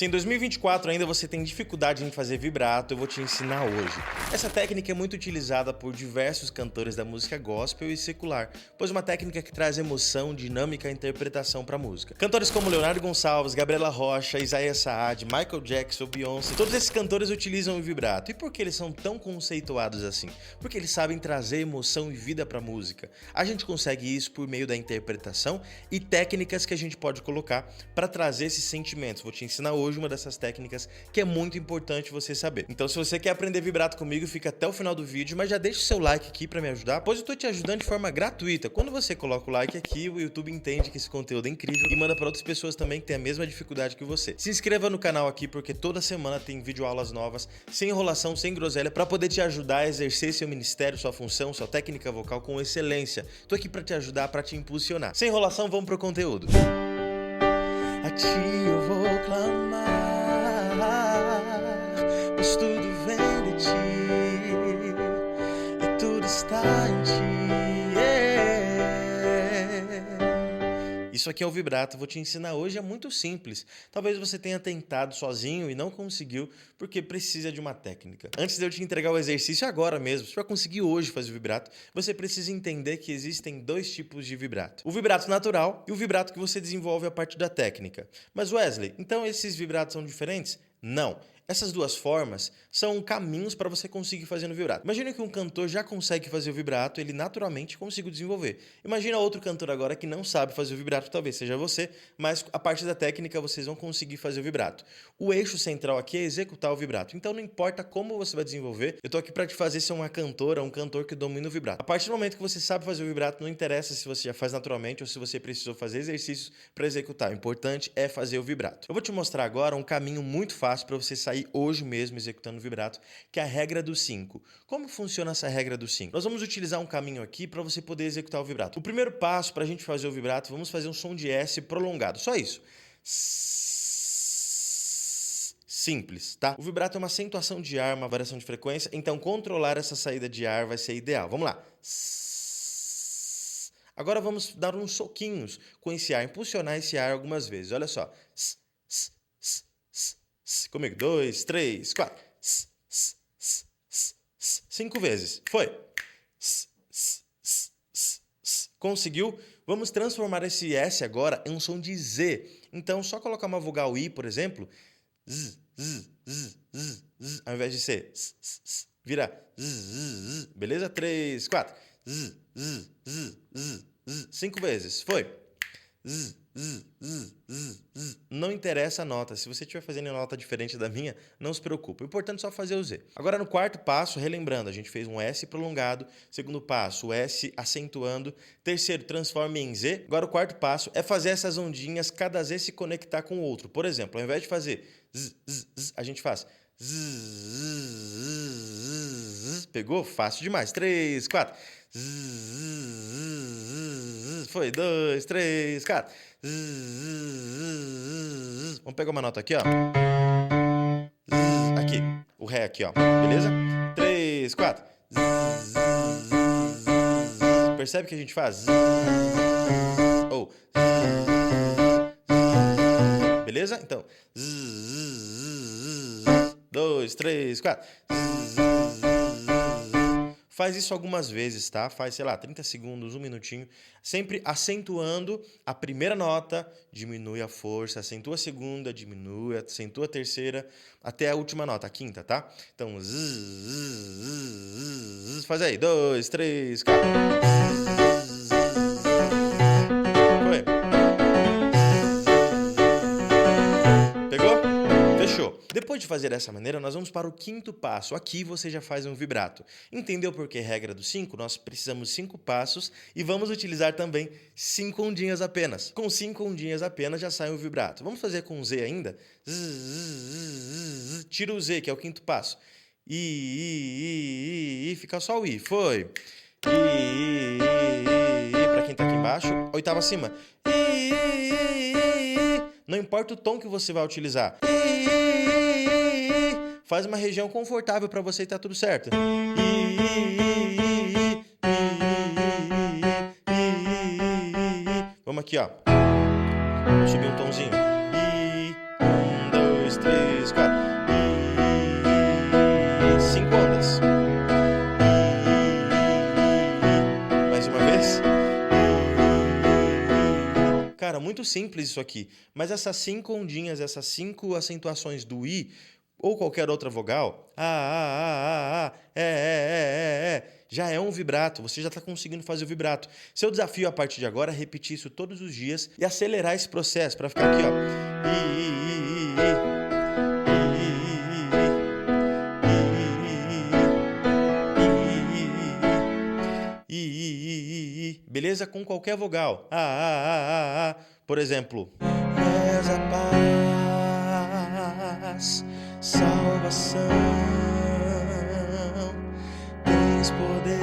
Se em 2024 ainda você tem dificuldade em fazer vibrato, eu vou te ensinar hoje. Essa técnica é muito utilizada por diversos cantores da música gospel e secular, pois é uma técnica que traz emoção, dinâmica e interpretação para a música. Cantores como Leonardo Gonçalves, Gabriela Rocha, Isaías Saad, Michael Jackson, Beyoncé, todos esses cantores utilizam o vibrato. E por que eles são tão conceituados assim? Porque eles sabem trazer emoção e vida para a música. A gente consegue isso por meio da interpretação e técnicas que a gente pode colocar para trazer esses sentimentos. Vou te ensinar hoje uma dessas técnicas que é muito importante você saber. Então, se você quer aprender vibrato comigo, fica até o final do vídeo, mas já deixa o seu like aqui para me ajudar, pois eu tô te ajudando de forma gratuita. Quando você coloca o like aqui, o YouTube entende que esse conteúdo é incrível e manda para outras pessoas também que têm a mesma dificuldade que você. Se inscreva no canal aqui, porque toda semana tem videoaulas novas, sem enrolação, sem groselha, para poder te ajudar a exercer seu ministério, sua função, sua técnica vocal com excelência. Tô aqui para te ajudar, para te impulsionar. Sem enrolação, vamos pro conteúdo. A ti eu vou clamar, pois tudo vem de ti e tudo está em ti. Isso aqui é o vibrato, vou te ensinar hoje, é muito simples. Talvez você tenha tentado sozinho e não conseguiu, porque precisa de uma técnica. Antes de eu te entregar o exercício agora mesmo, para conseguir hoje fazer o vibrato, você precisa entender que existem dois tipos de vibrato. O vibrato natural e o vibrato que você desenvolve a partir da técnica. Mas Wesley, então esses vibratos são diferentes? Não. Essas duas formas são caminhos para você conseguir fazer no vibrato. Imagina que um cantor já consegue fazer o vibrato, ele naturalmente conseguiu desenvolver. Imagina outro cantor agora que não sabe fazer o vibrato, talvez seja você, mas a partir da técnica vocês vão conseguir fazer o vibrato. O eixo central aqui é executar o vibrato. Então não importa como você vai desenvolver, eu tô aqui para te fazer ser uma cantora, um cantor que domina o vibrato. A partir do momento que você sabe fazer o vibrato, não interessa se você já faz naturalmente ou se você precisou fazer exercícios para executar. O importante é fazer o vibrato. Eu vou te mostrar agora um caminho muito fácil para você sair hoje mesmo executando o vibrato, que é a regra dos 5. Como funciona essa regra dos 5? Nós vamos utilizar um caminho aqui para você poder executar o vibrato. O primeiro passo para a gente fazer o vibrato, vamos fazer um som de S prolongado, só isso. Simples, tá? O vibrato é uma acentuação de ar, uma variação de frequência, então controlar essa saída de ar vai ser ideal. Vamos lá. Agora vamos dar uns soquinhos com esse ar, impulsionar esse ar algumas vezes. Olha só. Comigo, 2, 3, 4. 5 vezes. Foi. Conseguiu? Vamos transformar esse S agora em um som de Z. Então, só colocar uma vogal I, por exemplo. Ao invés de ser. Vira. Beleza? 3, 4. 5 vezes. Foi. Não interessa a nota. Se você estiver fazendo nota diferente da minha, não se preocupe. O importante é só fazer o Z. Agora, no quarto passo, relembrando, a gente fez um S prolongado. Segundo passo, o S acentuando. Terceiro, transforma em Z. Agora, o quarto passo é fazer essas ondinhas, cada Z se conectar com o outro. Por exemplo, ao invés de fazer a gente faz pegou? Fácil demais. 3, 4. Foi. 2, 3, 4. Vamos pegar uma nota aqui, ó. Aqui. O Ré aqui, ó. Beleza? 3, 4. Percebe que a gente faz? Ou. Beleza? Então. 2, 3, 4. Faz isso algumas vezes, tá? Faz, sei lá, 30 segundos, 1 minutinho. Sempre acentuando a primeira nota, diminui a força. Acentua a segunda, diminui. Acentua a terceira, até a última nota, a quinta, tá? Então, faz aí. 2, 3, 4. Foi. Pegou? Fechou. Depois de fazer dessa maneira, nós vamos para o quinto passo. Aqui você já faz um vibrato. Entendeu por que regra dos 5? Nós precisamos 5 passos e vamos utilizar também 5 ondinhas apenas. Com 5 ondinhas apenas já sai um vibrato. Vamos fazer com Z ainda? Tira o Z, que é o quinto passo. I, fica só o I. Foi. I, para quem tá aqui embaixo. Oitava acima. Não importa o tom que você vai utilizar. Faz uma região confortável para você e tá tudo certo. Vamos aqui, ó. Vou subir um tomzinho. 1, 2, 2, 3, 4. E 5 ondas. Mais uma vez. Cara, muito simples isso aqui. Mas essas 5 ondinhas, essas 5 acentuações do I, ou qualquer outra vogal, já é um vibrato, você já está conseguindo fazer o vibrato. Seu desafio a partir de agora é repetir isso todos os dias e acelerar esse processo para ficar aqui, ó. Beleza? Com qualquer vogal. Por exemplo. És a paz, salvação, tens poder.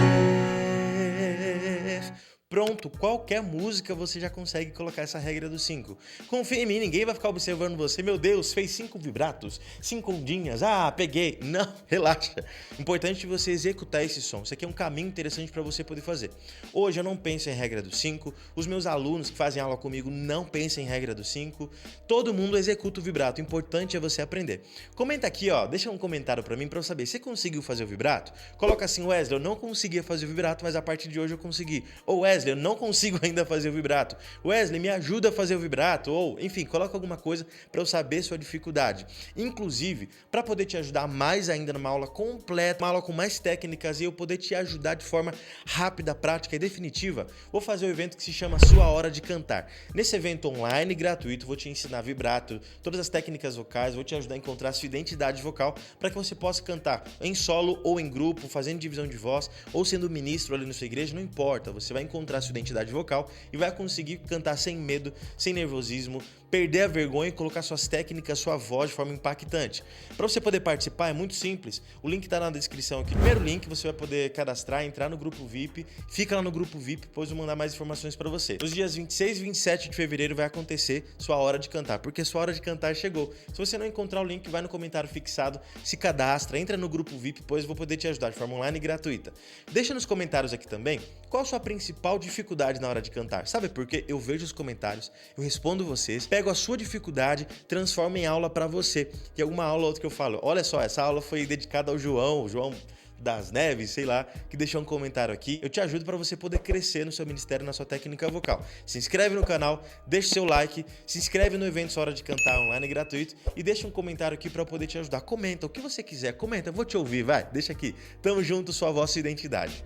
Pronto, qualquer música você já consegue colocar essa regra do 5. Confia em mim, ninguém vai ficar observando você. Meu Deus, fez 5 vibratos, 5 ondinhas, peguei. Não, relaxa. Importante você executar esse som. Isso aqui é um caminho interessante para você poder fazer. Hoje eu não penso em regra do 5. Os meus alunos que fazem aula comigo não pensam em regra do 5. Todo mundo executa o vibrato. O importante é você aprender. Comenta aqui, ó, deixa um comentário para mim para eu saber. Você conseguiu fazer o vibrato? Coloca assim, Wesley, eu não conseguia fazer o vibrato, mas a partir de hoje eu consegui. Ou Wesley, eu não consigo ainda fazer o vibrato. Wesley, me ajuda a fazer o vibrato. Ou, enfim, coloca alguma coisa para eu saber sua dificuldade. Inclusive, para poder te ajudar mais ainda numa aula completa, uma aula com mais técnicas e eu poder te ajudar de forma rápida, prática e definitiva, vou fazer um evento que se chama Sua Hora de Cantar. Nesse evento online gratuito, vou te ensinar vibrato, todas as técnicas vocais, vou te ajudar a encontrar a sua identidade vocal para que você possa cantar em solo ou em grupo, fazendo divisão de voz ou sendo ministro ali na sua igreja, não importa. Você vai encontrar a sua identidade vocal e vai conseguir cantar sem medo, sem nervosismo, perder a vergonha e colocar suas técnicas, sua voz de forma impactante. Para você poder participar é muito simples, o link está na descrição aqui. Primeiro link, você vai poder cadastrar, entrar no grupo VIP, fica lá no grupo VIP, depois eu vou mandar mais informações para você. Nos dias 26 e 27 de fevereiro vai acontecer Sua Hora de Cantar, porque sua hora de cantar chegou. Se você não encontrar o link, vai no comentário fixado, se cadastra, entra no grupo VIP, depois eu vou poder te ajudar de forma online e gratuita. Deixa nos comentários aqui também qual a sua principal dificuldade na hora de cantar. Sabe por quê? Eu vejo os comentários, eu respondo vocês, pego a sua dificuldade, transformo em aula para você. E alguma aula ou outra que eu falo, olha só, essa aula foi dedicada ao João das Neves, sei lá, que deixou um comentário aqui. Eu te ajudo para você poder crescer no seu ministério, na sua técnica vocal. Se inscreve no canal, deixa seu like, se inscreve no evento Sua Hora de Cantar online gratuito e deixa um comentário aqui para eu poder te ajudar. Comenta o que você quiser, comenta, eu vou te ouvir, vai, deixa aqui. Tamo junto, sua voz e identidade.